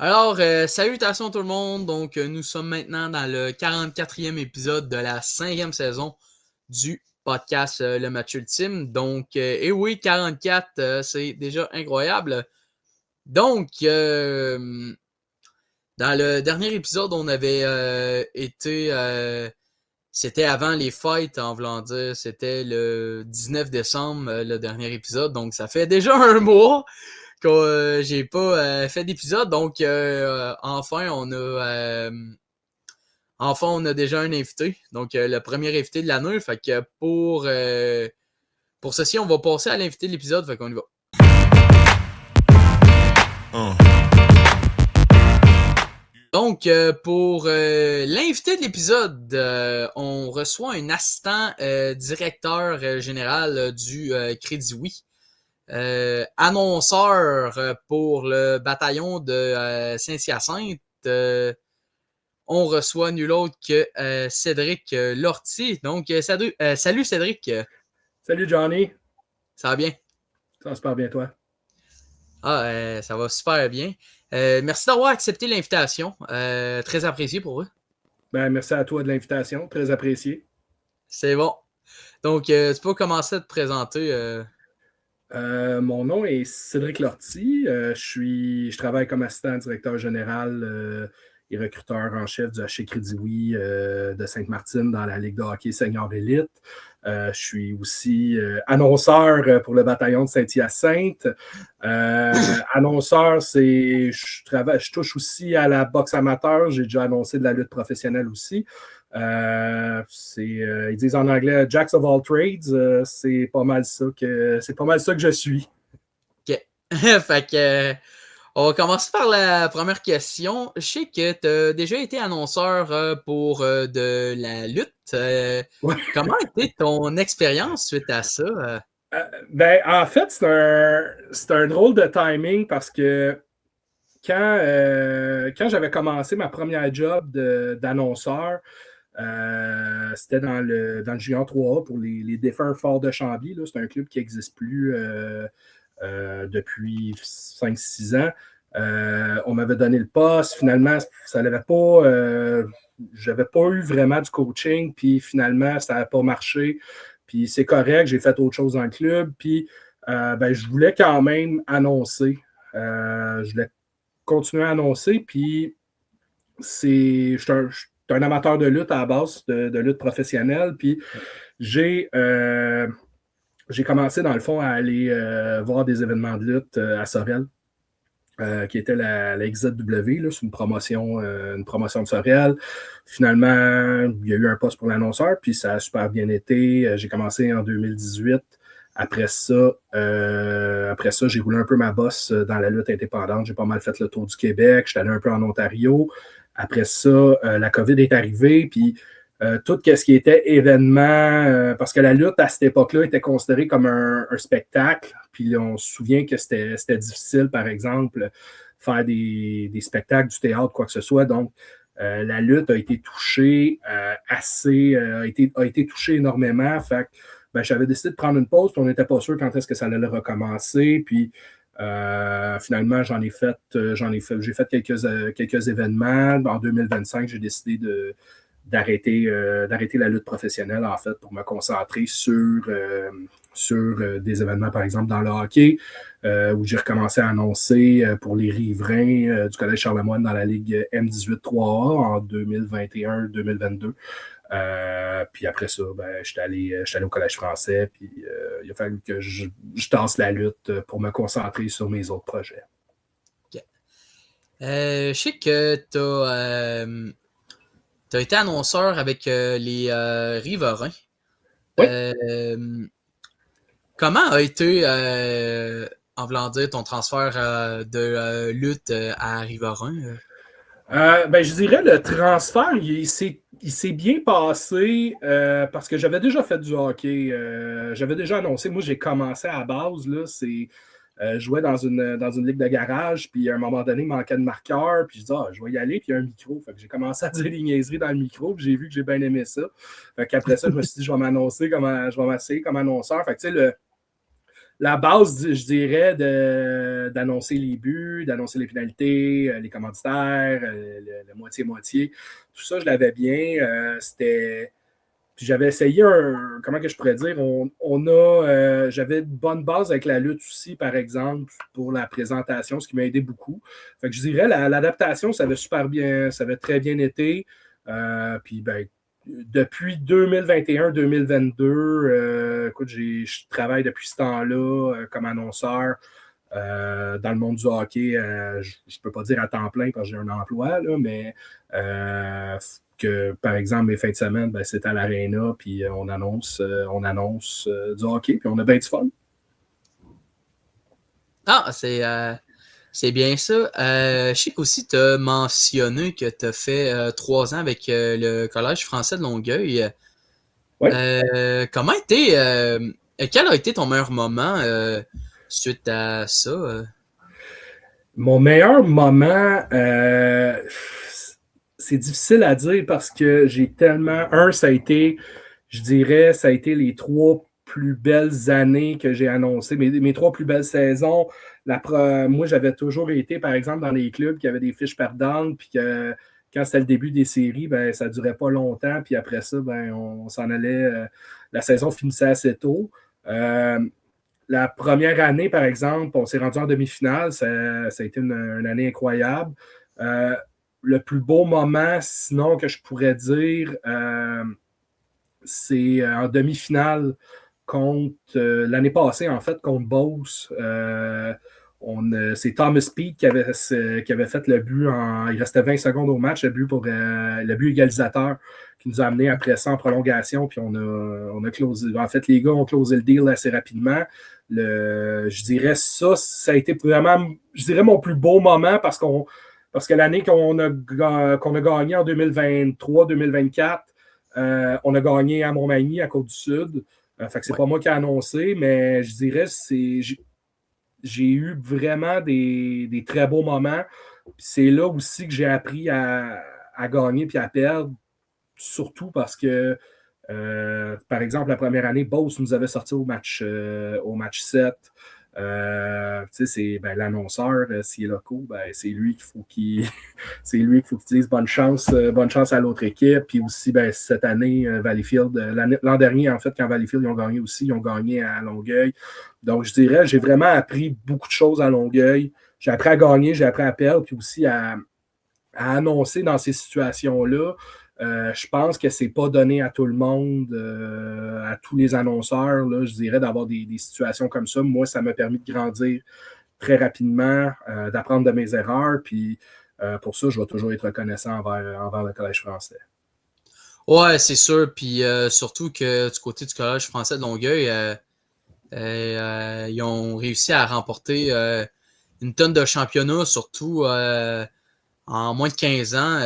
Salutations tout le monde. Nous sommes maintenant dans le 44e épisode de la 5e saison du podcast Le Match Ultime. Et oui, 44, c'est déjà incroyable. Donc, dans le dernier épisode, on avait c'était avant les fights, en voulant dire. C'était le 19 décembre, le dernier épisode. Donc, ça fait déjà un mois que j'ai pas fait d'épisode. Enfin, on a déjà un invité. Le premier invité de l'année. Fait que pour ceci, on va passer à l'invité de l'épisode. Fait qu'on y va. Pour l'invité de l'épisode, on reçoit un assistant directeur général du Crédit Oui. Annonceur pour le bataillon de Saint-Hyacinthe. On reçoit nul autre que Cédric Lortie. Salut Cédric. Salut Johnny, Ça va bien? ça va super bien toi? Ça va super bien. Merci d'avoir accepté l'invitation. Très apprécié pour eux. Merci à toi de l'invitation, très apprécié. C'est bon. Tu peux commencer à te présenter. Mon nom est Cédric Lortie. Je travaille comme assistant directeur général et recruteur en chef du HC Crédit Oui de Sainte-Martine dans la Ligue de hockey senior élite. Je suis aussi annonceur pour le bataillon de Saint-Hyacinthe. Annonceur, je touche aussi à la boxe amateur. J'ai déjà annoncé de la lutte professionnelle aussi. Ils disent en anglais Jacks of all trades. C'est pas mal ça que je suis. OK. Fait que on va commencer par la première question. Je sais que tu as déjà été annonceur pour de la lutte. Ouais. Comment a été ton expérience suite à ça? En fait, c'est un drôle de timing parce que quand j'avais commencé ma première job d'annonceur, c'était dans le Junior 3A pour les défunts Forts de Chambly. C'est un club qui n'existe plus depuis 5-6 ans. On m'avait donné le poste. Finalement, ça n'avait pas. J'avais pas eu vraiment du coaching. Puis finalement, ça n'avait pas marché. Puis c'est correct. J'ai fait autre chose dans le club. Puis je voulais quand même annoncer. Je voulais continuer à annoncer. Puis je suis un amateur de lutte à la base, de lutte professionnelle. Puis j'ai commencé, dans le fond, à aller voir des événements de lutte à Sorel, qui était la XZW. C'est une promotion de Sorel. Finalement, il y a eu un poste pour l'annonceur, puis ça a super bien été. J'ai commencé en 2018. Après ça, j'ai roulé un peu ma bosse dans la lutte indépendante. J'ai pas mal fait le tour du Québec. J'étais allé un peu en Ontario. Après ça, la COVID est arrivée, puis tout ce qui était événement, parce que la lutte à cette époque-là était considérée comme un spectacle. Puis on se souvient que c'était difficile, par exemple, faire des spectacles, du théâtre, quoi que ce soit. Donc, la lutte a été touchée a été touchée énormément. Fait que, j'avais décidé de prendre une pause, puis on n'était pas sûr quand est-ce que ça allait recommencer. Puis finalement, j'ai fait quelques événements. En 2025, j'ai décidé d'arrêter la lutte professionnelle, en fait, pour me concentrer sur des événements, par exemple, dans le hockey, où j'ai recommencé à annoncer pour les riverains du Collège Charlemagne dans la Ligue M18-3A en 2021-2022. Puis après ça, j'étais allé au Collège français, puis il a fallu que je tasse la lutte pour me concentrer sur mes autres projets. Okay. Je sais que tu as été annonceur avec les riverains. Oui. Comment a été, en voulant dire, ton transfert de lutte à Riverain? Je dirais le transfert, il s'est bien passé parce que j'avais déjà fait du hockey. J'avais déjà annoncé. Moi, j'ai commencé à la base. Là, je jouais dans une ligue de garage, puis à un moment donné, il manquait de marqueur, puis je dis, je vais y aller, puis il y a un micro. Fait que j'ai commencé à dire des niaiseries dans le micro, puis j'ai vu que j'ai bien aimé ça. Fait qu'après ça, je me suis dit, je vais m'essayer comme annonceur. Fait que, tu sais, la base, je dirais, d'annoncer les buts, d'annoncer les pénalités, les commanditaires, le moitié-moitié. Tout ça, je l'avais bien. C'était. Puis j'avais essayé comment que je pourrais dire, j'avais une bonne base avec la lutte aussi, par exemple, pour la présentation, ce qui m'a aidé beaucoup. Fait que je dirais, l'adaptation, ça avait très bien été. Puis ben, depuis 2021-2022, écoute, je travaille depuis ce temps-là comme annonceur dans le monde du hockey. Je ne peux pas dire à temps plein parce que j'ai un emploi, là, mais que, par exemple, mes fins de semaine, ben, c'est à l'Arena, puis on annonce du hockey, puis on a bien du fun. Ah, c'est bien ça. Je sais qu'aussi, tu as mentionné que tu as fait 3 ans avec le Collège français de Longueuil. Ouais. Comment quel a été ton meilleur moment suite à ça? Mon meilleur moment, c'est difficile à dire parce que j'ai tellement. Ça a été, je dirais, ça a été les 3 plus belles années que j'ai annoncées, mes 3 plus belles saisons. Moi, j'avais toujours été, par exemple, dans les clubs qui avaient des fiches perdantes, puis que quand c'était le début des séries, ben, ça ne durait pas longtemps, puis après ça, ben, on s'en allait. La saison finissait assez tôt. La première année, par exemple, on s'est rendu en demi-finale. Ça a été une année incroyable. Le plus beau moment, sinon, que je pourrais dire, c'est en demi-finale contre l'année passée, en fait, contre Beauce. C'est Thomas Peake qui avait fait le but il restait 20 secondes au match, le but égalisateur qui nous a amené après ça en prolongation, puis on a closé. En fait, les gars ont closé le deal assez rapidement. Je dirais ça a été vraiment, je dirais, mon plus beau moment parce que l'année qu'on a gagné en 2023-2024, on a gagné à Montmagny, à Côte-du-Sud. Fait que c'est pas moi qui ai annoncé, mais je dirais j'ai eu vraiment des très beaux moments. Puis c'est là aussi que j'ai appris à gagner puis à perdre, surtout parce que, par exemple, la première année, Beauce nous avait sorti au match 7. C'est l'annonceur, s'il est local, c'est lui qu'il faut qu'il dise bonne chance à l'autre équipe. Puis aussi, cette année, Valleyfield, l'an dernier, en fait, quand Valleyfield ils ont gagné aussi, ils ont gagné à Longueuil. Donc, je dirais, j'ai vraiment appris beaucoup de choses à Longueuil. J'ai appris à gagner, j'ai appris à perdre, puis aussi à annoncer dans ces situations-là. Je pense que c'est pas donné à tout le monde, à tous les annonceurs, là, je dirais, d'avoir des situations comme ça. Moi, ça m'a permis de grandir très rapidement, d'apprendre de mes erreurs. Puis pour ça, je vais toujours être reconnaissant envers le Collège français. Ouais, c'est sûr. Puis surtout que du côté du Collège français de Longueuil, ils ont réussi à remporter une tonne de championnats, surtout en moins de 15 ans.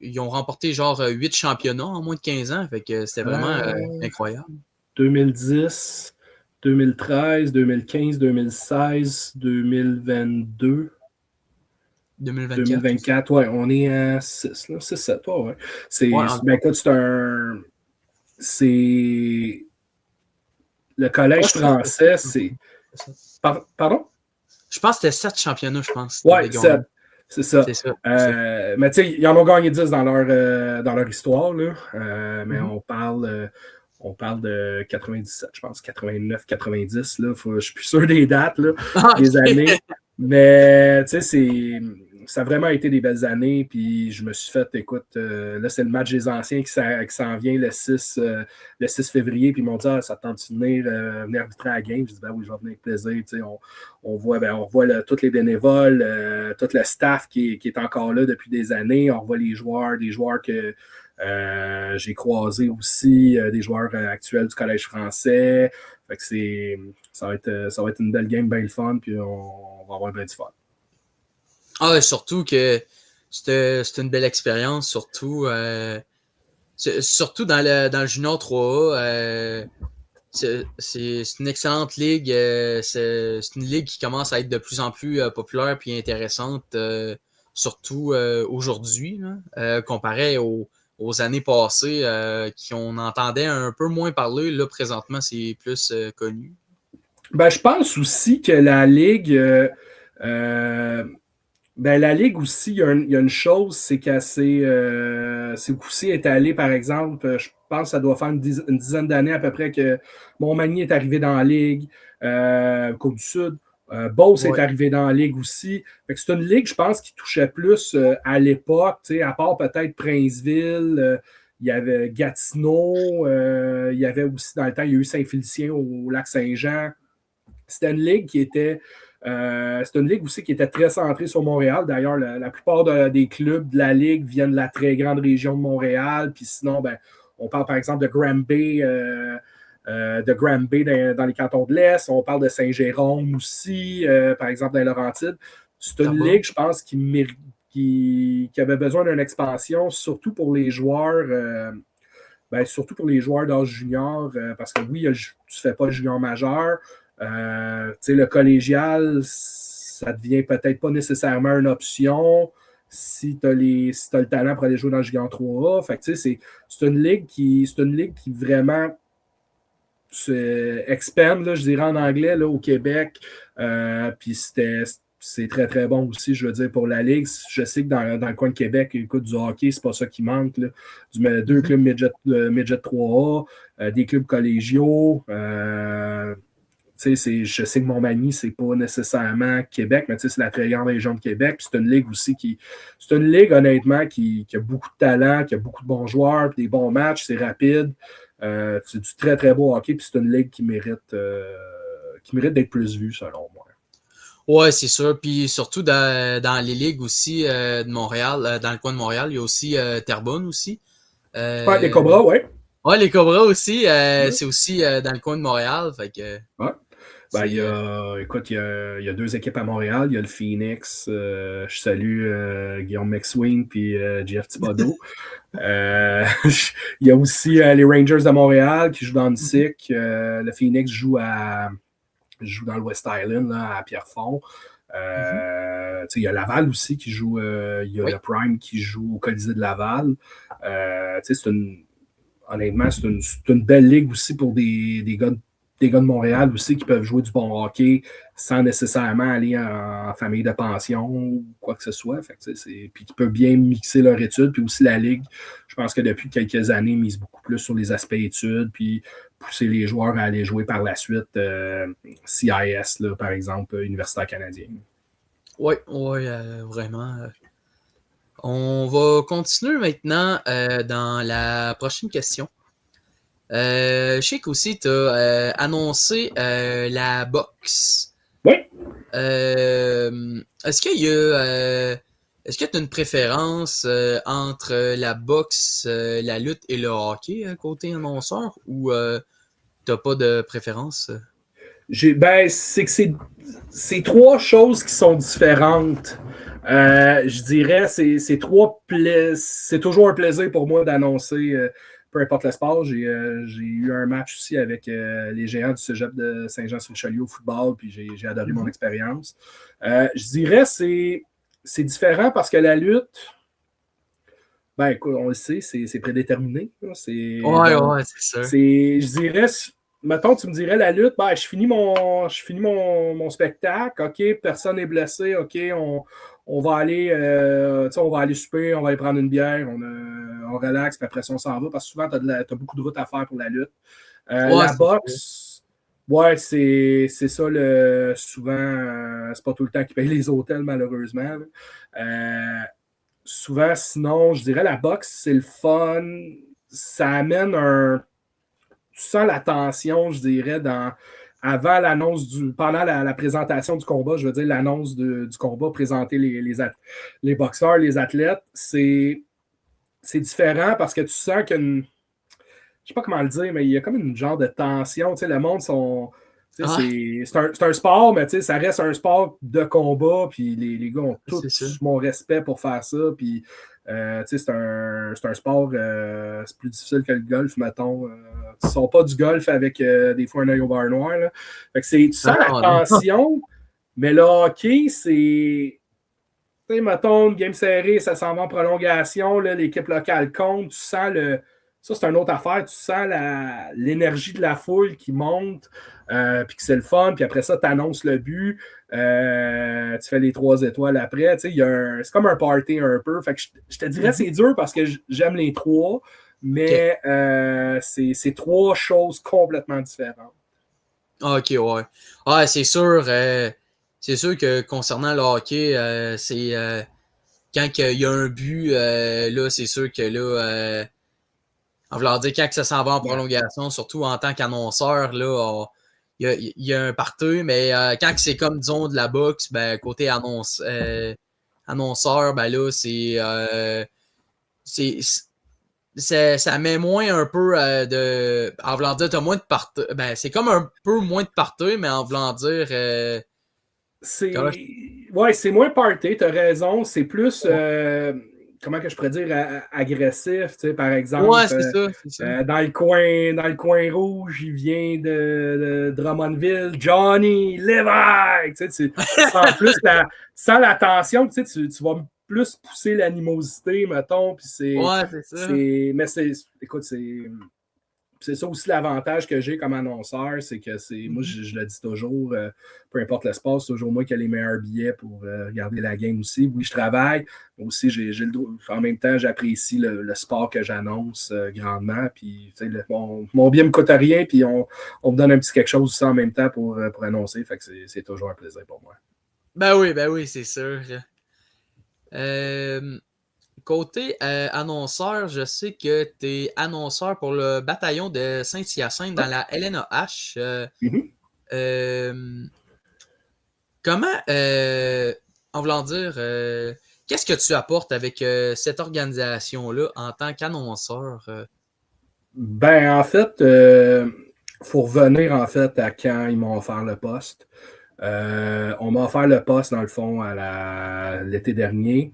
Ils ont remporté genre 8 championnats en moins de 15 ans. Fait que c'était vraiment incroyable. 2010, 2013, 2015, 2016, 2022. 2024, ouais, on est à 6, là, 6-7, ouais. Écoute, c'est le Collège français, c'est. Pardon? Je pense que c'était 7 championnats, je pense. Ouais, 7. C'est ça. Mais tu sais, ils en ont gagné 10 dans leur histoire, là. Mais on parle de 97, je pense, 89, 90, là. Je suis plus sûr des dates, là, des années. Mais tu sais, ça a vraiment été des belles années. Puis je me suis fait, écoute, là, c'est le match des anciens qui s'en vient le 6 février. Puis ils m'ont dit, ça te tente de venir arbitrer à la game. Je dis, oui, je vais venir avec plaisir. Tu sais, on voit tous les bénévoles, tout le staff qui est encore là depuis des années. On voit des joueurs que j'ai croisés aussi, des joueurs actuels du Collège français. Fait que ça va être une belle game, bien le fun, puis on va avoir bien du fun. Ah, surtout que c'était une belle expérience, surtout dans le Junior 3A. C'est une excellente ligue. C'est une ligue qui commence à être de plus en plus populaire et intéressante, surtout aujourd'hui, comparé aux années passées, qu'on entendait un peu moins parler. Là, présentement, c'est plus connu. Ben, je pense aussi que la Ligue, la Ligue aussi, il y a une chose, c'est qu'elle c'est aussi étalé, par exemple, je pense que ça doit faire une dizaine d'années à peu près que Montmagny est arrivé dans la Ligue, Côte du Sud. Beauce est Ouais. arrivé dans la Ligue aussi. Fait que c'est une Ligue, je pense, qui touchait plus à l'époque, à part peut-être Princeville, il y avait Gatineau, il y avait aussi dans le temps, il y a eu Saint-Félicien au Lac-Saint-Jean. C'était une ligue qui était. C'est une ligue aussi qui était très centrée sur Montréal. D'ailleurs, la plupart des clubs de la ligue viennent de la très grande région de Montréal. Puis sinon, ben, on parle par exemple de Granby, dans les cantons de l'Est. On parle de Saint-Jérôme aussi, par exemple dans les Laurentides. C'est une Sherbrooke. ligue, je pense, qui avait besoin d'une expansion, surtout pour les joueurs. Surtout pour les joueurs d'âge junior, parce que oui, tu ne fais pas le junior majeur. Le collégial, ça devient peut-être pas nécessairement une option si tu as le talent pour aller jouer dans le junior 3A. Fait que, c'est une ligue qui vraiment expand, là, je dirais en anglais, là, au Québec. Puis c'est très, très bon aussi, je veux dire, pour la Ligue. Je sais que dans le coin de Québec, écoute, du hockey, c'est pas ça qui manque. Là. Deux clubs midget 3A, des clubs collégiaux. Je sais que Montmagny, c'est pas nécessairement Québec, mais c'est la très grande région de Québec. Puis c'est une ligue aussi c'est une ligue, honnêtement, qui a beaucoup de talent, qui a beaucoup de bons joueurs, puis des bons matchs, c'est rapide. C'est du très, très beau hockey, puis c'est une ligue qui mérite d'être plus vue, selon moi. Ouais, c'est sûr. Puis surtout dans les ligues aussi de Montréal, dans le coin de Montréal, il y a aussi Terrebonne aussi. Ouais, les Cobras, ouais. Ouais, les Cobras aussi, Ouais. c'est aussi dans le coin de Montréal. Fait que Ouais. Ben, c'est. il y a deux équipes à Montréal. Il y a le Phoenix. Je salue Guillaume McSween puis Jeff Thibodeau. Il y a aussi les Rangers de Montréal qui jouent dans le SIC. Le Phoenix joue dans le West Island, là, à Pierrefonds. Il y a Laval aussi qui joue. Il y a Oui. le Prime qui joue au Colisée de Laval. Honnêtement, c'est une belle ligue aussi pour des gars de Montréal aussi qui peuvent jouer du bon hockey sans nécessairement aller en famille de pension ou quoi que ce soit. Fait que, puis qui peuvent bien mixer leur étude. Puis aussi la Ligue, je pense que depuis quelques années, mise beaucoup plus sur les aspects études, puis pousser les joueurs à aller jouer par la suite CIS, là, par exemple, Universitaire canadienne. Oui, vraiment. On va continuer maintenant dans la prochaine question. Je sais qu'aussi, tu as annoncé la boxe. Oui. Est-ce qu'il y a. Est-ce que tu as une préférence entre la boxe, la lutte et le hockey côté annonceur ou t'as pas de préférence? C'est que c'est trois choses qui sont différentes. Je dirais c'est toujours un plaisir pour moi d'annoncer peu importe le sport. J'ai eu un match aussi avec les géants du cégep de Saint-Jean-sur-le-Chalier au football, puis j'ai adoré mon expérience. Je dirais c'est différent parce que la lutte, ben écoute, on le sait, c'est prédéterminé. Ouais, c'est ça. Je dirais, mettons, tu me dirais la lutte, ben, je finis mon spectacle, OK, personne n'est blessé, OK, on va aller, on va aller souper, on va aller prendre une bière, on relaxe, puis après ça, on s'en va, parce que souvent, tu as beaucoup de routes à faire pour la lutte. Ouais, La boxe, ouais, c'est ça, souvent, c'est pas tout le temps qu'ils payent les hôtels, malheureusement. Souvent, sinon, je dirais la boxe, c'est le fun. Ça amène tu sens la tension, je dirais, avant l'annonce pendant la présentation du combat, je veux dire, l'annonce du combat, présenter les boxeurs, les athlètes, c'est différent parce que tu sens qu'une. Je sais pas comment le dire, mais il y a comme une genre de tension. Tu sais, le monde sont. C'est un sport, mais ça reste un sport de combat. Puis les gars ont tous mon respect pour faire ça. Puis c'est un sport, c'est plus difficile que le golf, mettons. Ils ne sont pas du golf avec des fois un œil au beurre noir. Là. Fait que tu sens la tension, mais le hockey, c'est. Mettons, une game serrée, ça s'en va en prolongation. L'équipe locale compte. Tu sens Ça, c'est une autre affaire. Tu sens l'énergie de la foule qui monte, puis que c'est le fun. Puis après ça, tu annonces le but. Tu fais les 3 étoiles après. C'est comme un party un peu. Fait que je te dirais c'est dur parce que j'aime les 3, mais c'est 3 choses complètement différentes. OK, ouais. Ah, c'est sûr que concernant le hockey, c'est quand il y a un but, là, c'est sûr que là, en voulant dire, quand ça s'en va en prolongation, surtout en tant qu'annonceur, là, il y a un partout, mais quand c'est comme, disons, de la boxe, ben, côté annonceur, ben là, ça met moins un peu de. En voulant dire, t'as moins de partout. Ben, c'est comme un peu moins de partout, mais en voulant dire. C'est moins party, t'as raison. C'est plus. Comment que je pourrais dire, agressif, tu sais, par exemple. Ouais, c'est ça. Dans le coin rouge, il vient de Drummondville, Johnny Levi. Tu sens plus la tension, tu vas plus pousser l'animosité, mettons. Puis ouais, c'est ça. Mais écoute, c'est ça aussi l'avantage que j'ai comme annonceur, c'est que moi, je le dis toujours, peu importe l'espace, c'est toujours moi qui ai les meilleurs billets pour regarder la game aussi. Oui, je travaille, mais aussi, en même temps, j'apprécie le sport que j'annonce grandement. Puis, mon billet ne me coûte rien, puis on me donne un petit quelque chose aussi en même temps pour annoncer. Fait que c'est toujours un plaisir pour moi. Ben oui, c'est sûr. Côté annonceur, je sais que tu es annonceur pour le bataillon de Saint-Hyacinthe dans la LNAH. Comment, en voulant dire, qu'est-ce que tu apportes avec cette organisation-là en tant qu'annonceur? Ben, en fait, faut revenir en fait à quand ils m'ont offert le poste. On m'a offert le poste, dans le fond, l'été dernier.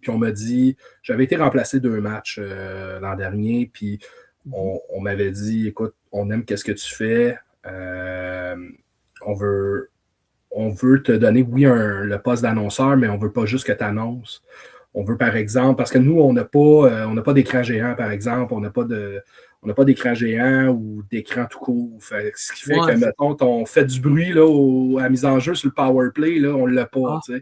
Puis on m'a dit, j'avais été remplacé 2 matchs l'an dernier, puis on m'avait dit, écoute, on aime qu'est-ce que tu fais, on veut te donner, oui, le poste d'annonceur, mais on veut pas juste que tu annonces. On veut, par exemple, parce que nous, on n'a pas d'écran géant, par exemple, on n'a pas d'écran géant ou d'écran tout court. Ce qui fait que, mettons, on fait du bruit là, à la mise en jeu sur le power play, là, on ne l'a pas. Fait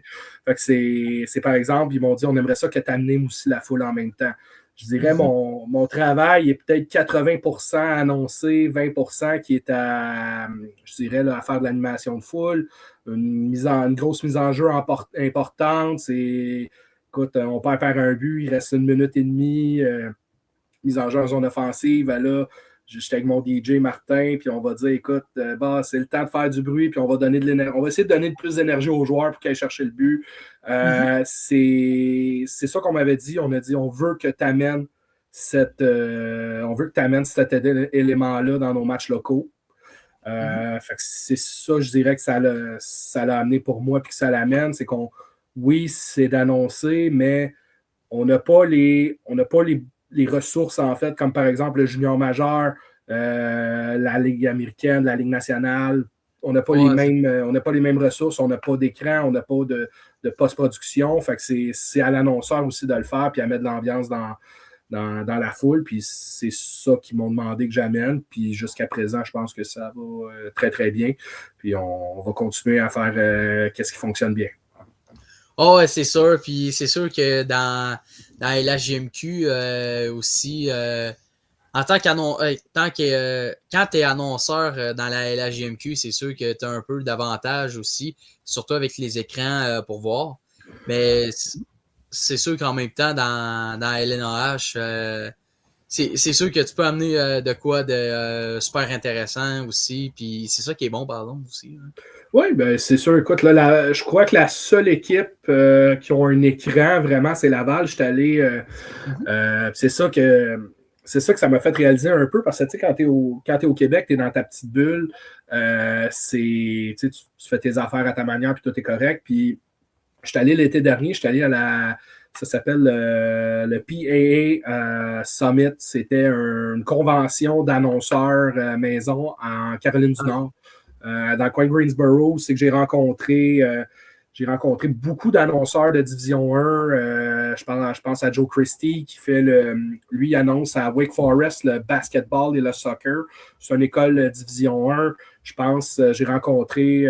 que c'est par exemple, ils m'ont dit, on aimerait ça que tu animes aussi la foule en même temps. Je dirais, mon travail est peut-être 80% annoncé, 20% qui est à faire de l'animation de foule, une grosse mise en jeu importante. Écoute, on perd par un but, il reste 1 minute et demie, mise en jeu en zone offensive. Là, j'étais avec mon DJ Martin, puis on va dire, écoute, c'est le temps de faire du bruit, puis on va donner de l'énergie. On va essayer de donner plus d'énergie aux joueurs pour qu'ils aillent chercher le but. C'est ça qu'on m'avait dit. On a dit, on veut que tu amènes cet élément-là dans nos matchs locaux. Fait que c'est ça, je dirais que ça l'a amené pour moi, puis que ça l'amène. C'est oui, c'est d'annoncer, mais on n'a pas les ressources, en fait, comme par exemple le junior majeur, la Ligue américaine, la Ligue nationale. On n'a pas les mêmes ressources, on n'a pas d'écran, on n'a pas de post-production. Fait que c'est à l'annonceur aussi de le faire puis à mettre de l'ambiance dans la foule. Puis c'est ça qu'ils m'ont demandé que j'amène. Puis jusqu'à présent, je pense que ça va très, très bien. Puis on va continuer à faire qu'est-ce qui fonctionne bien. Oh, ouais, c'est sûr. Puis c'est sûr que dans la JMQ aussi, en tant quand tu es annonceur dans la LHJMQ, c'est sûr que tu as un peu d'avantage aussi, surtout avec les écrans pour voir. Mais c'est sûr qu'en même temps, dans la LNAH, c'est sûr que tu peux amener de quoi de super intéressant aussi. Puis c'est ça qui est bon, par exemple, aussi. Hein. Oui, ben c'est sûr. Écoute, là, je crois que la seule équipe qui a un écran, vraiment, c'est Laval. Je suis allé. C'est ça que ça m'a fait réaliser un peu parce que tu sais, quand tu es au Québec, tu es dans ta petite bulle. Tu fais tes affaires à ta manière, puis tout est correct. Puis je suis allé l'été dernier, je suis allé ça s'appelle le PAA Summit. C'était une convention d'annonceurs maison en Caroline du Nord. Dans le coin de Greensboro, c'est que j'ai rencontré J'ai rencontré beaucoup d'annonceurs de Division 1. Je pense à Joe Christie qui fait lui, il annonce à Wake Forest le basketball et le soccer. C'est une école Division 1. Je pense, j'ai rencontré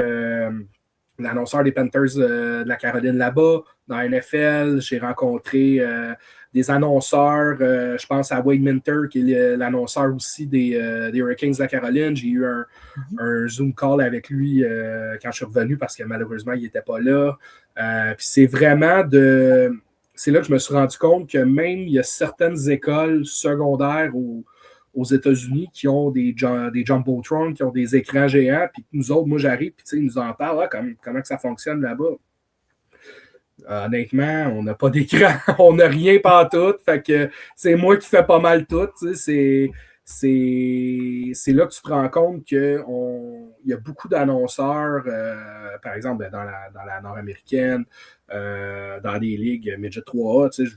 l'annonceur des Panthers de la Caroline là-bas. Dans la NFL, j'ai rencontré des annonceurs. Je pense à Wade Minter, qui est l'annonceur aussi des Hurricanes de la Caroline. J'ai eu un Zoom call avec lui quand je suis revenu parce que malheureusement, il n'était pas là. Puis c'est vraiment de. C'est là que je me suis rendu compte que même il y a certaines écoles secondaires aux États-Unis qui ont des Jumbotrons, qui ont des écrans géants, puis nous autres, moi j'arrive, puis ils nous en parlent, comment que ça fonctionne là-bas. Honnêtement, on n'a pas d'écran, on n'a rien pantoute, fait que c'est moi qui fais pas mal tout, c'est là que tu te rends compte qu'il y a beaucoup d'annonceurs, par exemple dans la nord-américaine, dans les ligues Midget 3A,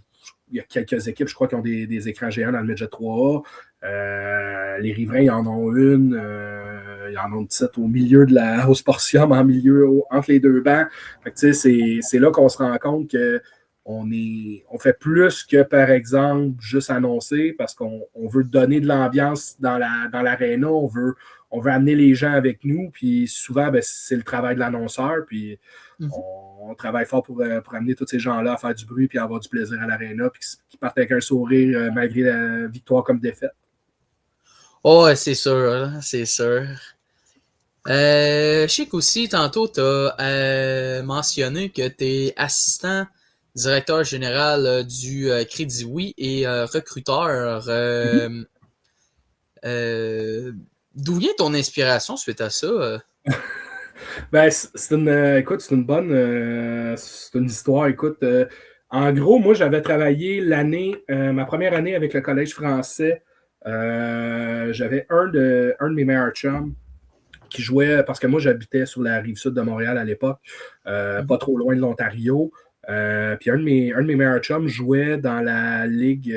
il y a quelques équipes, je crois, qui ont des écrans géants dans le Midget 3A. Les Riverains, ils en ont une. Ils en ont une petite au milieu au Sportium, entre les deux bancs. Fait que, c'est là qu'on se rend compte qu'on fait plus que, par exemple, juste annoncer parce qu'on veut donner de l'ambiance dans l'aréna. On veut amener les gens avec nous. Puis souvent, c'est le travail de l'annonceur. Puis on travaille fort pour amener tous ces gens-là à faire du bruit puis à avoir du plaisir à l'aréna. Puis qu'ils partent avec un sourire malgré la victoire comme défaite. Oh, c'est sûr, c'est sûr. Je sais qu'aussi, tantôt, tu as mentionné que tu es assistant directeur général du Crédit Oui et recruteur. D'où vient ton inspiration suite à ça? C'est une bonne c'est une histoire. Écoute, en gros, moi, j'avais travaillé ma première année avec le Collège français. J'avais un de mes meilleurs chums qui jouait, parce que moi, j'habitais sur la rive sud de Montréal à l'époque, pas trop loin de l'Ontario. Puis un de mes meilleurs chums jouait dans la Ligue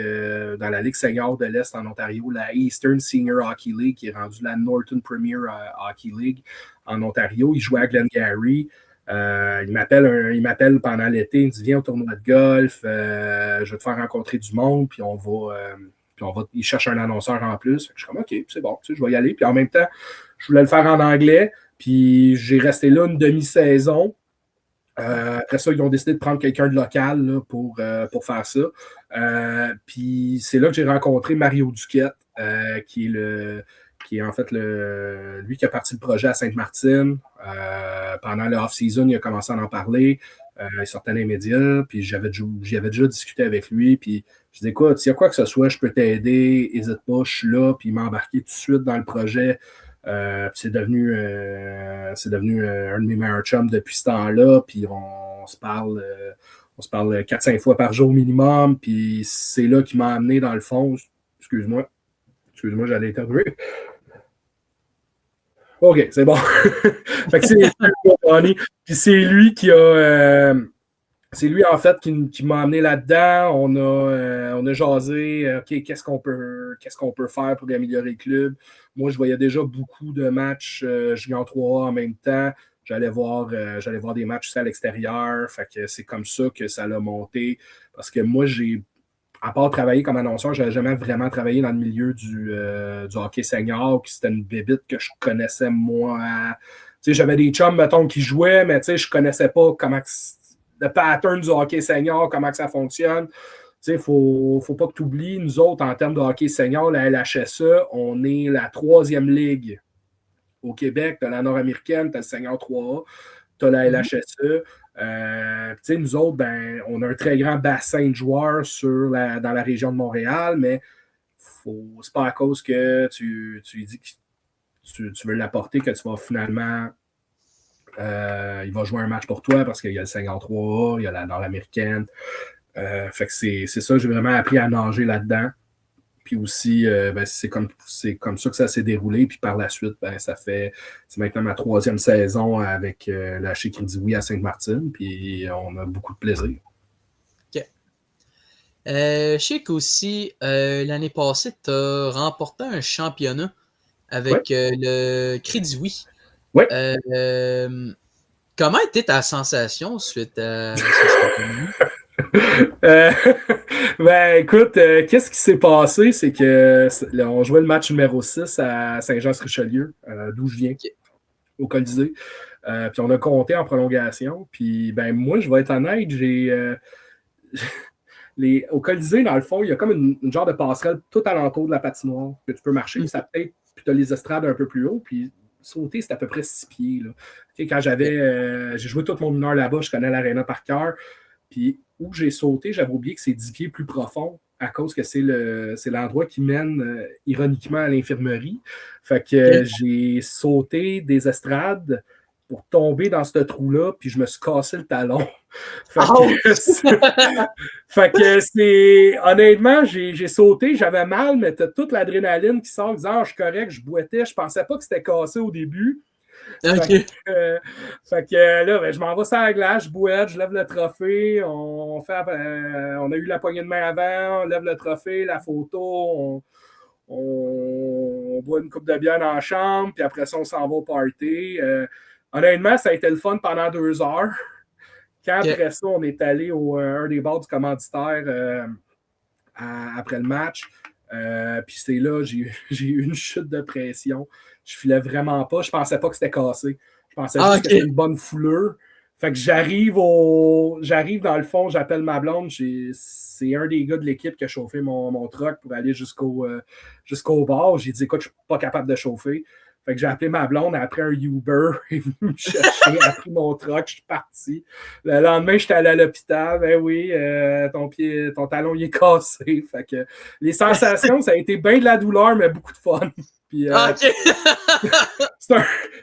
senior de l'Est en Ontario, la Eastern Senior Hockey League, qui est rendue la Norton Premier Hockey League en Ontario. Il jouait à Glengarry. Il m'appelle pendant l'été, il me dit viens au tournoi de golf, je vais te faire rencontrer du monde, puis il cherche un annonceur en plus. Je suis comme OK, c'est bon, je vais y aller. Puis en même temps, je voulais le faire en anglais, puis j'ai resté là une demi-saison. Après ça, ils ont décidé de prendre quelqu'un de local là, pour faire ça. Puis c'est là que j'ai rencontré Mario Duquette, qui est en fait lui qui a parti le projet à Sainte-Martine. Pendant le off-season, il a commencé à en parler. Il sortait dans les médias, puis j'avais déjà discuté avec lui. Puis je dis écoute, s'il y a quoi que ce soit, je peux t'aider, n'hésite pas, je suis là, puis il m'a embarqué tout de suite dans le projet. C'est devenu un de mes meilleurs chums depuis ce temps-là. Puis on se parle 4-5 fois par jour minimum. Puis c'est là qu'il m'a amené dans le fond. Excuse-moi, j'allais interviewer. OK, c'est bon. Fait que puis c'est lui qui a. C'est lui, en fait, qui m'a amené là-dedans. On a jasé, OK, qu'est-ce qu'on peut faire pour améliorer le club. Moi, je voyais déjà beaucoup de matchs Junior 3A en même temps. J'allais voir des matchs aussi à l'extérieur. Fait que c'est comme ça que ça l'a monté. Parce que moi, à part travailler comme annonceur, je n'avais jamais vraiment travaillé dans le milieu du hockey senior, qui c'était une bébite que je connaissais moi. J'avais des chums, mettons, qui jouaient, mais je ne connaissais pas comment le pattern du hockey senior, comment que ça fonctionne. Il ne faut pas que tu oublies, nous autres, en termes de hockey senior, la LHSE, on est la 3e ligue au Québec. Tu as la nord-américaine, tu as le senior 3A, tu as la LHSE. Nous autres, on a un très grand bassin de joueurs dans la région de Montréal, mais c'est pas à cause que tu dis que tu veux l'apporter que tu vas finalement il va jouer un match pour toi parce qu'il y a le 53A, il y a la nord-américaine. Fait que c'est ça, j'ai vraiment appris à nager là-dedans. Puis aussi, c'est comme ça que ça s'est déroulé. Puis par la suite, c'est maintenant ma 3e saison avec la chez Crédit Oui à Sainte-Martine. Puis on a beaucoup de plaisir. OK. Je sais qu'aussi, l'année passée, tu as remporté un championnat avec le Crédit Oui. Ouais. Comment était ta sensation suite à ce championnat? Euh, écoute, qu'est-ce qui s'est passé? C'est que là, on jouait le match numéro 6 à Saint-Jean-sur-Richelieu, d'où je viens, Ok. au Colisée. Puis on a compté en prolongation. Puis moi, je vais être honnête, au Colisée, dans le fond, il y a comme une genre de passerelle tout alentour de la patinoire que tu peux marcher. Ça peut-être, puis tu as les estrades un peu plus haut. Puis sauter, c'est à peu près 6 pieds. Là. Quand j'ai joué toute mon mineur là-bas, je connais l'aréna par cœur. Puis où j'ai sauté, j'avais oublié que c'est 10 pieds plus profond à cause que c'est l'endroit qui mène ironiquement à l'infirmerie. Fait que j'ai sauté des estrades pour tomber dans ce trou-là, puis je me suis cassé le talon. Fait que c'est... Honnêtement, j'ai sauté, j'avais mal, mais t'as toute l'adrénaline qui sort, disant, je suis correct, je boitais, je pensais pas que c'était cassé au début. Okay. Fait que là, je m'en vais sur la glace, je boite, je lève le trophée, on a eu la poignée de main avant, on lève le trophée, la photo, on boit une coupe de bière dans la chambre, puis après ça, on s'en va au party. Honnêtement, ça a été le fun pendant 2 heures. Quand après ça, on est allé un des bars du commanditaire après le match. Puis c'est là, j'ai eu une chute de pression. Je filais vraiment pas. Je pensais pas que c'était cassé. Je pensais juste que c'était une bonne foulure. Fait que j'arrive dans le fond, j'appelle ma blonde. C'est un des gars de l'équipe qui a chauffé mon truck pour aller jusqu'au bar. J'ai dit, écoute, je suis pas capable de chauffer. Fait que j'ai appelé ma blonde, après un Uber, elle est venue me chercher, elle a pris mon truck, je suis parti. Le lendemain, j'étais allé à l'hôpital, oui, ton talon il est cassé. Fait que les sensations, ça a été bien de la douleur, mais beaucoup de fun. Puis,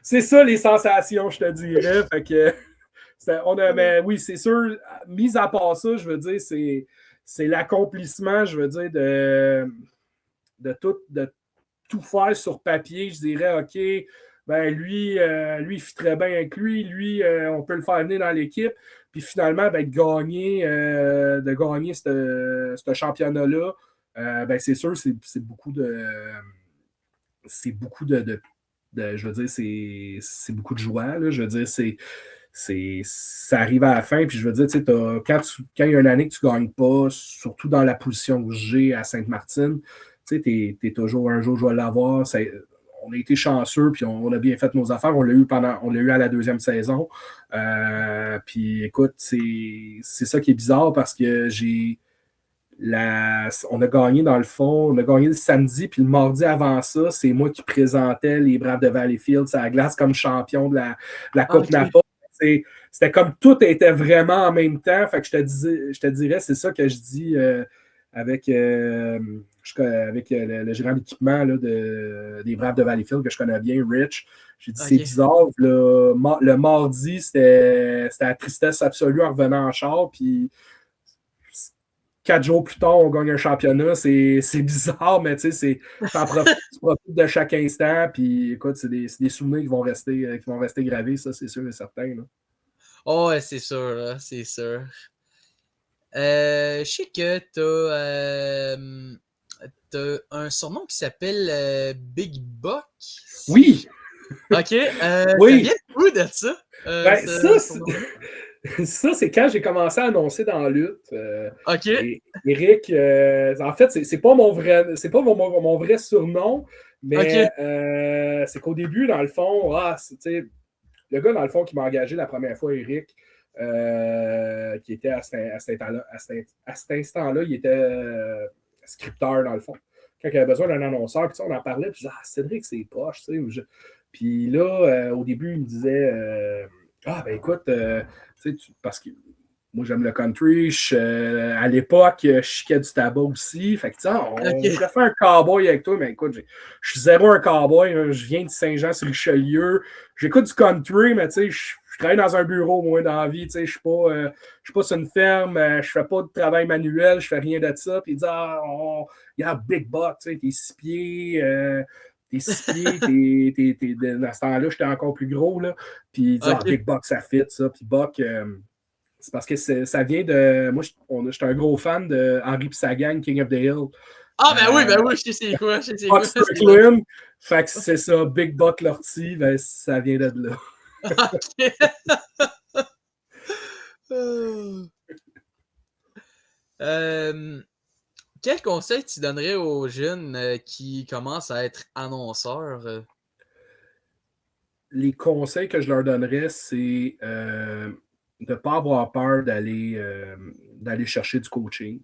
c'est ça les sensations, je te dirais. Fait que mais oui, c'est sûr, mis à part ça, je veux dire, c'est l'accomplissement, je veux dire, de tout faire sur papier, je dirais, OK, lui, il fitterait bien avec lui, on peut le faire venir dans l'équipe. Puis finalement, de gagner ce championnat-là, c'est sûr, c'est beaucoup de. C'est beaucoup de je veux dire, c'est beaucoup de joie. Là, je veux dire, ça arrive à la fin. Puis je veux dire, quand il y a une année que tu ne gagnes pas, surtout dans la position que j'ai à Sainte-Martine, tu sais, t'es toujours un jour, je vais l'avoir. On a été chanceux, puis on a bien fait nos affaires. On l'a eu à la 2e saison. Puis écoute, c'est ça qui est bizarre parce que on a gagné dans le fond, on a gagné le samedi, puis le mardi avant ça, c'est moi qui présentais les Braves de Valleyfield à la glace comme champion de la Coupe Napa. C'était comme tout était vraiment en même temps. Fait que je te dirais, c'est ça que je dis avec le gérant d'équipement des Braves de Valleyfield que je connais bien, Rich. J'ai dit, c'est bizarre. Le mardi, c'était la tristesse absolue en revenant en char. Puis 4 jours plus tard, on gagne un championnat. C'est bizarre, mais tu sais, tu profites de chaque instant. Puis écoute, c'est des souvenirs qui vont rester gravés, ça, c'est sûr et certain. Là. Oh, ouais, c'est sûr, là, c'est sûr. Je sais que t'as un surnom qui s'appelle Big Buck. Oui! OK. Oui. Ça vient où de ça? Ça, c'est quand j'ai commencé à annoncer dans la lutte. OK. Eric, en fait, c'est pas mon vrai surnom, mais c'est qu'au début, dans le fond, le gars, dans le fond, qui m'a engagé la première fois, Eric, qui était à cet instant-là, il était scripteur, dans le fond. Quand il avait besoin d'un annonceur, puis on en parlait, puis je disais, Cédric, c'est poche, tu sais. Puis là, au début, il me disait, écoute, parce que moi, j'aime le country. À l'époque, je chiquais du tabac aussi. Fait que, on pourrait faire un cowboy avec toi, mais écoute, je suis zéro un cowboy. Hein, je viens de Saint-Jean-sur-Richelieu. J'écoute du country, mais tu sais, je travaille dans un bureau, moi, dans la vie. Tu sais, je suis pas sur une ferme. Je fais pas de travail manuel. Je fais rien de ça. Puis il dit, il y a Big Buck, tu sais, t'es 6 pieds. T'es 6 pieds, dans ce temps-là, j'étais encore plus gros. Là. Puis il dit, Big Buck, ça fit, ça. Puis Buck, c'est parce que ça vient de. Moi, j'étais un gros fan de Henry pis sa gang, King of the Hill. Oui, je sais c'est quoi. Strickland. Fait que c'est ça, Big Buck Lortie, ça vient de là. OK. Quel conseil tu donnerais aux jeunes qui commencent à être annonceurs? Les conseils que je leur donnerais, c'est de ne pas avoir peur d'aller chercher du coaching.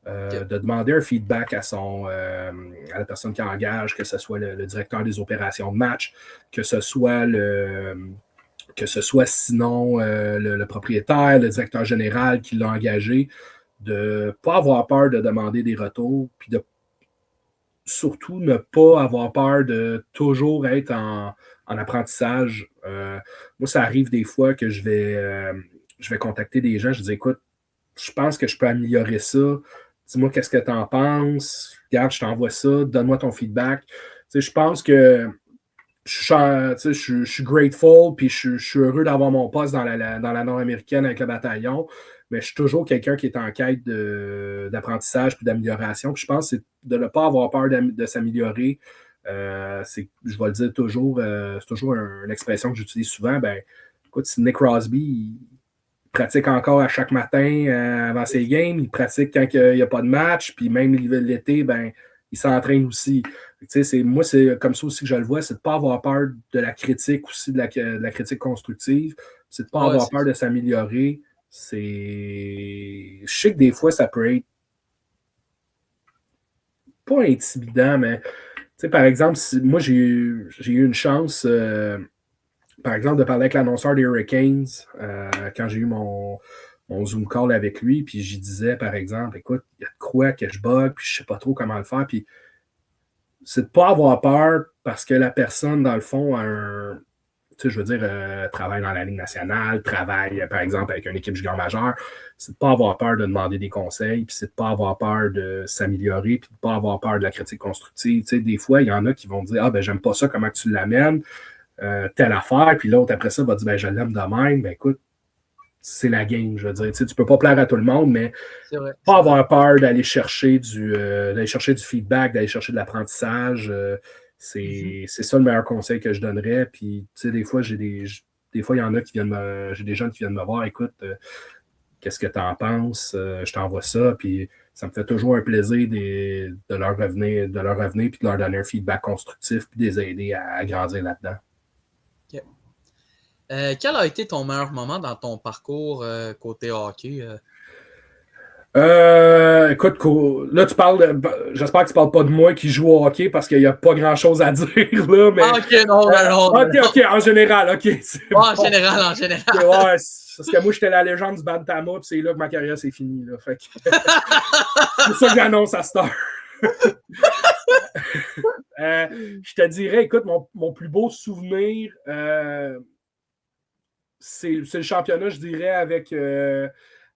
Ok. De demander un feedback à la personne qui engage, que ce soit le directeur des opérations de match, que ce soit sinon le propriétaire, le directeur général qui l'a engagé, de ne pas avoir peur de demander des retours, puis de surtout ne pas avoir peur de toujours être en apprentissage. Moi, ça arrive des fois que je vais contacter des gens, je dis écoute, je pense que je peux améliorer ça. Dis-moi qu'est-ce que tu en penses. Regarde, je t'envoie ça. Donne-moi ton feedback. Tu sais, je pense que je suis grateful puis je suis heureux d'avoir mon poste dans la nord-américaine avec le bataillon. Mais je suis toujours quelqu'un qui est en quête d'apprentissage et d'amélioration. Puis je pense que c'est de ne pas avoir peur de s'améliorer. Je vais le dire toujours, c'est toujours une expression que j'utilise souvent. Ben, écoute, si Nick Crosby, il pratique encore à chaque matin avant ses games, il pratique quand il n'y a pas de match, puis même l'été, ben, il s'entraîne aussi. Moi, c'est comme ça aussi que je le vois, c'est de ne pas avoir peur de la critique aussi, de la critique constructive, c'est de ne pas Ouais, avoir peur de s'améliorer. Je sais que des fois, ça peut être pas intimidant, mais par exemple, moi, j'ai eu une chance, par exemple, de parler avec l'annonceur des Hurricanes quand j'ai eu mon Zoom call avec lui, puis j'y disais, par exemple, écoute, il y a de quoi que je bug, puis je sais pas trop comment le faire, puis c'est de pas avoir peur parce que la personne, dans le fond, a je veux dire, travaille dans la Ligue nationale, travaille, par exemple, avec une équipe junior majeure, c'est de ne pas avoir peur de demander des conseils, puis c'est de ne pas avoir peur de s'améliorer, puis de ne pas avoir peur de la critique constructive. Des fois, il y en a qui vont dire « Ah, ben j'aime pas ça, comment tu l'amènes, telle affaire », puis l'autre, après ça, va dire « Ben, je l'aime de même. » Ben écoute, c'est la game, je veux dire. Tu peux pas plaire à tout le monde, mais pas avoir peur d'aller chercher du feedback, d'aller chercher de l'apprentissage. C'est ça le meilleur conseil que je donnerais. Puis, tu sais, des fois, il y en a qui viennent j'ai des jeunes qui viennent me voir, écoute, qu'est-ce que tu en penses? Je t'envoie ça. Puis, ça me fait toujours un plaisir de leur revenir, puis de leur donner un feedback constructif, puis de les aider à grandir là-dedans. Okay. Quel a été ton meilleur moment dans ton parcours côté hockey? Écoute, là, j'espère que tu parles pas de moi qui joue au hockey parce qu'il n'y a pas grand-chose à dire, là, mais... OK, non. OK, en général, OK. En général. Okay, ouais, parce que moi, j'étais la légende du Bantama, puis c'est là que ma carrière s'est finie, là. Fait que... c'est ça que j'annonce à cette heure. Je te dirais, écoute, mon plus beau souvenir, c'est le championnat, je dirais,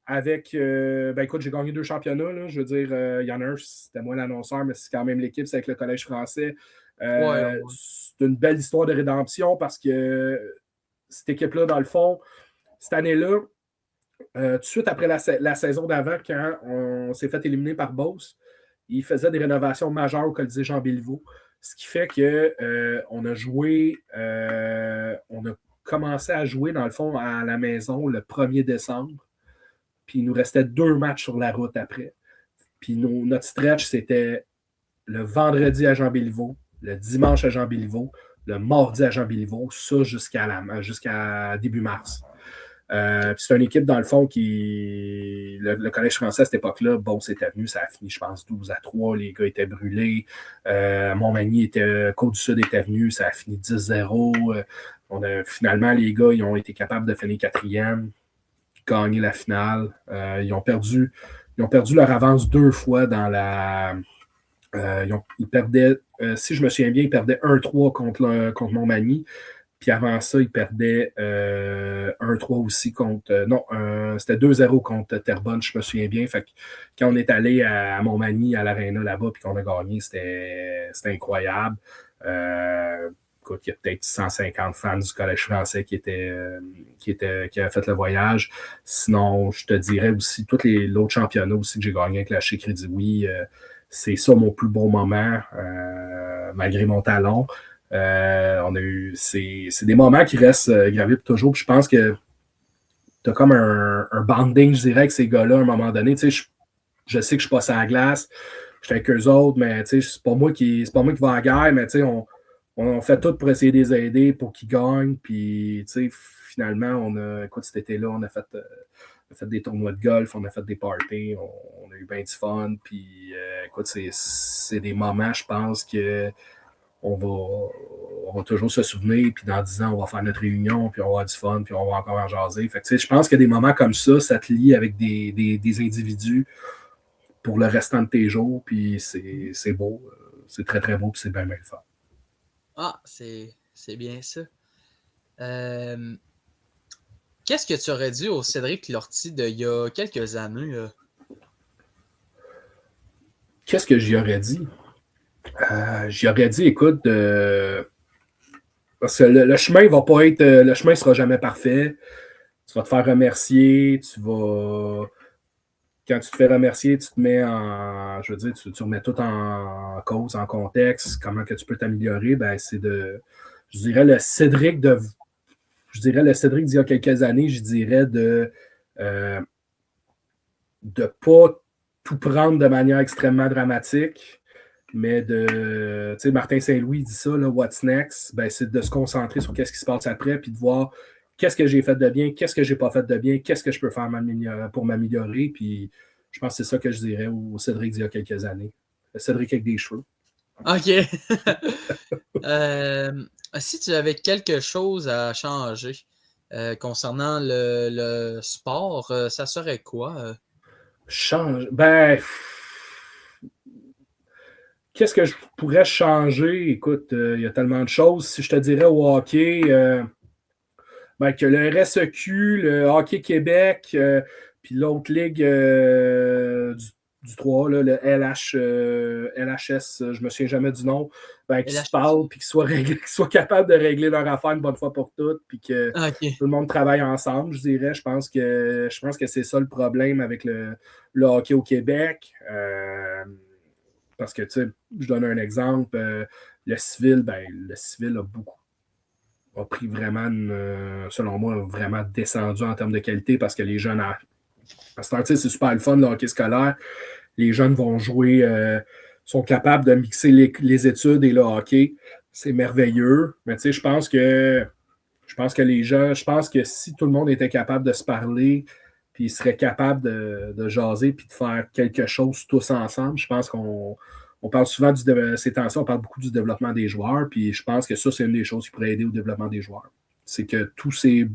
ben écoute, j'ai gagné 2 championnats. Là, je veux dire, il y en a un, c'était moi l'annonceur, mais c'est quand même l'équipe, c'est avec le Collège français. Ouais. C'est une belle histoire de rédemption parce que cette équipe-là, dans le fond, cette année-là, tout de suite après la saison d'avant, quand on s'est fait éliminer par Beauce, il faisait des rénovations majeures au Colisée Jean Béliveau. Ce qui fait qu'on a joué, on a commencé à jouer, dans le fond, à la maison le 1er décembre. Puis il nous restait 2 matchs sur la route après. Puis notre stretch, c'était le vendredi à Jean-Béliveau, le dimanche à Jean-Béliveau, le mardi à Jean-Béliveau, ça jusqu'à début mars. Puis c'est une équipe, dans le fond, qui... Le Collège français, à cette époque-là, bon, c'était venu, ça a fini, je pense, 12-3. Les gars étaient brûlés. Montmagny Côte-du-Sud était venu, ça a fini 10-0. Finalement, les gars, ils ont été capables de finir 4e. Gagner la finale. Ils ont perdu leur avance 2 fois dans la... ils perdaient, si je me souviens bien, ils perdaient 1-3 contre Montmagny. Puis avant ça, ils perdaient 1-3 aussi contre... c'était 2-0 contre Terrebonne, je me souviens bien. Fait que quand on est allé à Montmagny, à l'Arena là-bas, puis qu'on a gagné, c'était incroyable. Écoute, il y a peut-être 150 fans du Collège français qui avaient fait le voyage. Sinon, je te dirais aussi, tous l'autre championnat aussi que j'ai gagné avec la Chez Crédit Oui, c'est ça mon plus beau moment, malgré mon talon. On a eu. C'est des moments qui restent gravés pour toujours. Puis je pense que tu as comme un bonding, je dirais, avec ces gars-là à un moment donné. Tu sais, je sais que je suis passé à la glace, je suis avec eux autres, mais tu sais, c'est pas moi qui va à la guerre, mais tu sais, on fait tout pour essayer de les aider pour qu'ils gagnent. Puis, tu sais, finalement, écoute, cet été-là, on a fait des tournois de golf, on a fait des parties, on a eu bien du fun. Puis, écoute, c'est des moments, je pense, que on va toujours se souvenir, puis dans 10 ans, on va faire notre réunion, puis on va avoir du fun, puis on va encore en jaser. Fait que, je pense que des moments comme ça te lie avec des individus pour le restant de tes jours, puis c'est beau. C'est très, très beau, puis c'est bien, bien le fun. Ah, c'est bien ça. Qu'est-ce que tu aurais dit au Cédric Lortie d'il y a quelques années? Qu'est-ce que j'y aurais dit? J'y aurais dit, écoute, parce que le chemin va pas être. Le chemin sera jamais parfait. Tu vas te faire remercier, quand tu te fais remercier, tu te mets en. Je veux dire, tu remets tout en cause, en contexte, comment que tu peux t'améliorer. Ben, c'est de. Je dirais le Cédric d'il y a quelques années, je dirais de pas tout prendre de manière extrêmement dramatique, mais de. Tu sais, Martin Saint-Louis dit ça, là, what's next? Ben, c'est de se concentrer sur qu'est-ce qui se passe après, puis de voir qu'est-ce que j'ai fait de bien, qu'est-ce que j'ai pas fait de bien, qu'est-ce que je peux faire pour m'améliorer. Puis je pense que c'est ça que je dirais au Cédric d'il y a quelques années. Le Cédric avec des cheveux. OK. Si tu avais quelque chose à changer concernant le sport, ça serait quoi? Change. Ben. Qu'est-ce que je pourrais changer? Écoute, il y a tellement de choses. Si je te dirais au hockey, ben, que le RSEQ, le Hockey Québec, puis l'autre ligue du 3, là, le LHS, je me souviens jamais du nom, ben, qui se parlent, puis qu'ils soient capables de régler leur affaire une bonne fois pour toutes, puis que OK. tout le monde travaille ensemble, je dirais. Je pense que c'est ça le problème avec le hockey au Québec. Parce que, tu sais, je donne un exemple, le civil a pris vraiment, selon moi, vraiment descendu en termes de qualité parce que les jeunes, à ce temps, c'est super le fun, le hockey scolaire. Les jeunes vont jouer, sont capables de mixer les études et le hockey. C'est merveilleux. Mais tu sais, je pense que les gens, je pense que si tout le monde était capable de se parler, puis ils seraient capables de jaser, puis de faire quelque chose tous ensemble, je pense qu'on parle souvent ces temps-ci, on parle beaucoup du développement des joueurs, puis je pense que ça, c'est une des choses qui pourrait aider au développement des joueurs. C'est que toutes ces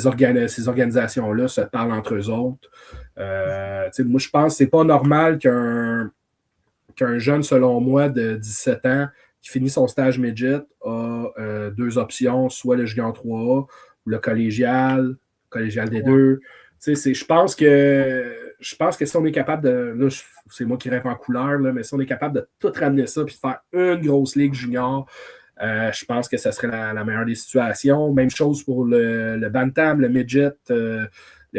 organisations-là se parlent entre eux autres. Moi, je pense que c'est pas normal qu'un jeune, selon moi, de 17 ans, qui finit son stage midget, a deux options, soit le Junior 3A ou le collégial des deux. Je pense que si on est capable de. Là, c'est moi qui rêve en couleur, là, mais si on est capable de tout ramener ça et de faire une grosse ligue junior, je pense que ça serait la meilleure des situations. Même chose pour le Bantam, le Midget, le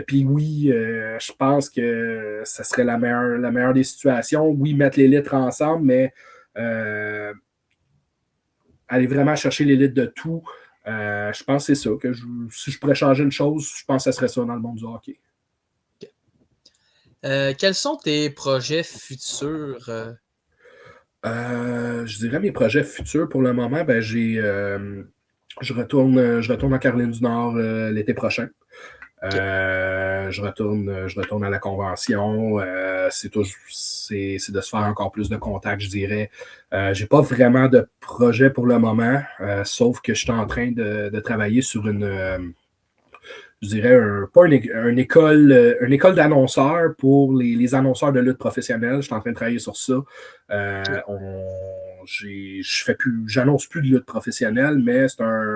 Pee-Wee. Je pense que ça serait la meilleure des situations. Oui, mettre les litres ensemble, mais aller vraiment chercher l'élite de tout. Je pense que c'est ça. Si je pourrais changer une chose, je pense que ce serait ça dans le monde du hockey. Quels sont tes projets futurs? Je dirais mes projets futurs pour le moment, ben je retourne en Caroline du Nord l'été prochain. Je retourne à la convention. C'est de se faire encore plus de contacts, je dirais. J'ai pas vraiment de projet pour le moment, sauf que je suis en train de travailler sur je dirais, pas une école d'annonceurs pour les annonceurs de lutte professionnelle. Je suis en train de travailler sur ça. J'annonce plus de lutte professionnelle, mais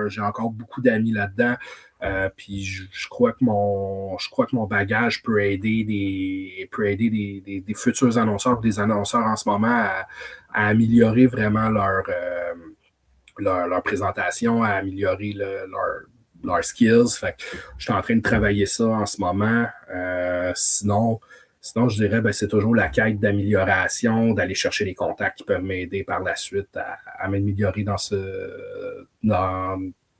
j'ai encore beaucoup d'amis là-dedans. Puis je crois que mon bagage peut aider des futurs annonceurs ou des annonceurs en ce moment à améliorer vraiment leur présentation, à améliorer leurs skills. Fait que je suis en train de travailler ça en ce moment. Sinon, Sinon, je dirais, c'est toujours la quête d'amélioration, d'aller chercher les contacts qui peuvent m'aider par la suite à m'améliorer dans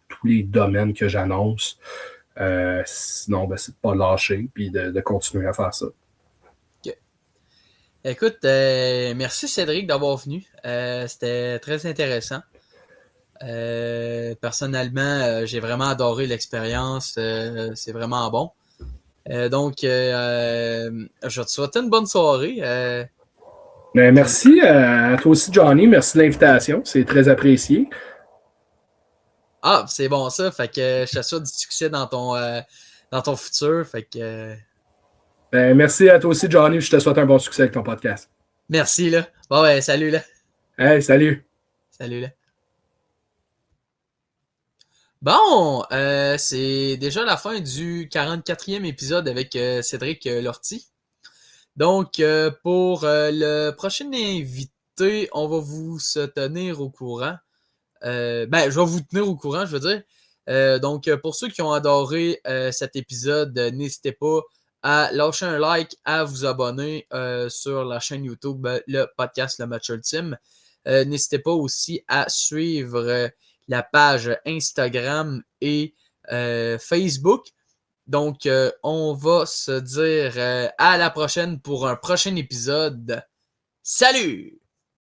tous les domaines que j'annonce. Sinon, c'est de ne pas lâcher puis de continuer à faire ça. Okay. Écoute, merci Cédric d'avoir venu. C'était très intéressant. Personnellement, j'ai vraiment adoré l'expérience. C'est vraiment bon. Donc, je te souhaite une bonne soirée. Merci à toi aussi, Johnny. Merci de l'invitation. C'est très apprécié. Ah, c'est bon ça. Fait que je te souhaite du succès dans ton futur. Fait que. Merci à toi aussi, Johnny. Je te souhaite un bon succès avec ton podcast. Merci, là. Bon, ouais, salut, là. Hey, salut. Salut, là. Bon, c'est déjà la fin du 44e épisode avec Cédric Lortie. Donc, pour le prochain invité, on va vous se tenir au courant. Je vais vous tenir au courant, je veux dire. Donc, pour ceux qui ont adoré cet épisode, n'hésitez pas à lâcher un like, à vous abonner sur la chaîne YouTube, le podcast Le Match Ultime. N'hésitez pas aussi à suivre la page Instagram et Facebook. Donc, on va se dire à la prochaine pour un prochain épisode. Salut!